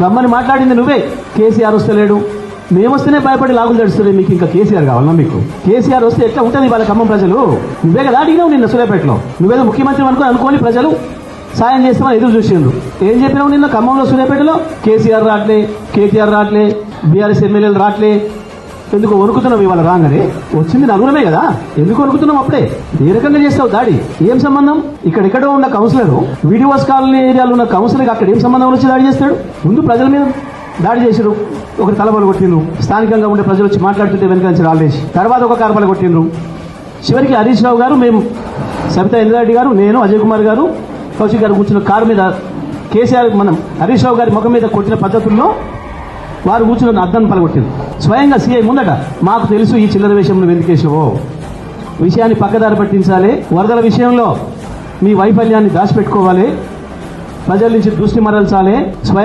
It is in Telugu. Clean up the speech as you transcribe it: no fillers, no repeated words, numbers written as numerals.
రమ్మని మాట్లాడింది నువ్వే. కేసీఆర్ వస్తలేడు, మేమొస్తేనే భయపడి లాగులు తడుస్తుంది, మీకు ఇంకా కేసీఆర్ కావాలన్నా? మీకు కేసీఆర్ వస్తే ఎట్లా ఉంటుంది వాళ్ళ ఖమ్మం ప్రజలు? నువ్వే కదా అడిగినావు నిన్న సూర్యాపేటలో, నువ్వేదో ముఖ్యమంత్రి అనుకోని ప్రజలు సాయం చేస్తామని ఎదురు చూసిండ్రు. ఏం చెప్పినావు నిన్న ఖమ్మంలో సూర్యాపేటలో? కేసీఆర్ రావట్లే, కేటీఆర్ రావట్లే, బీఆర్ఎస్ ఎమ్మెల్యేలు రావట్లే. ఎందుకు వణుకుతున్నావు? ఇవాళ రాగానే వచ్చింది నలుగురమే కదా, ఎందుకు వణుకుతున్నావు? అప్పుడే ఏ రకంగా చేస్తావు దాడి? ఏం సంబంధం? ఇక్కడెక్కడో ఉన్న కౌన్సిలర్, వీడియోస్ కాలనీ ఏరియాలో ఉన్న కౌన్సిలర్కి అక్కడ ఏం సంబంధం వచ్చి దాడి చేస్తాడు? ముందు ప్రజల మీద దాడి చేసారు, ఒకటి తలబలు కొట్టిండ్రు, స్థానికంగా ఉండే ప్రజలు వచ్చి మాట్లాడుతుంటే వెనక నుంచి రాలేసి, తర్వాత ఒక కార్బలు కొట్టిండ్రు. చివరికి హరీష్ రావు గారు, మేము సబితా ఇంద్రారెడ్డి గారు, నేను, అజయ్ కుమార్ గారు, కౌశిక్ గారు కూర్చున్న కారు మీద కేసీఆర్ మనం హరీష్ రావు గారి ముఖం మీద కొట్టిన పద్ధతుల్లో వారు కూర్చున్న అద్దం పలగొట్టింది. స్వయంగా సీఐ ముందట మాకు తెలుసు ఈ చిల్లర విషయంలో వెంకటేశ్వో, విషయాన్ని పక్కదారి పట్టించాలి, వరదల విషయంలో మీ వైఫల్యాన్ని దాచిపెట్టుకోవాలి, ప్రజల నుంచి దృష్టి మరల్చాలి.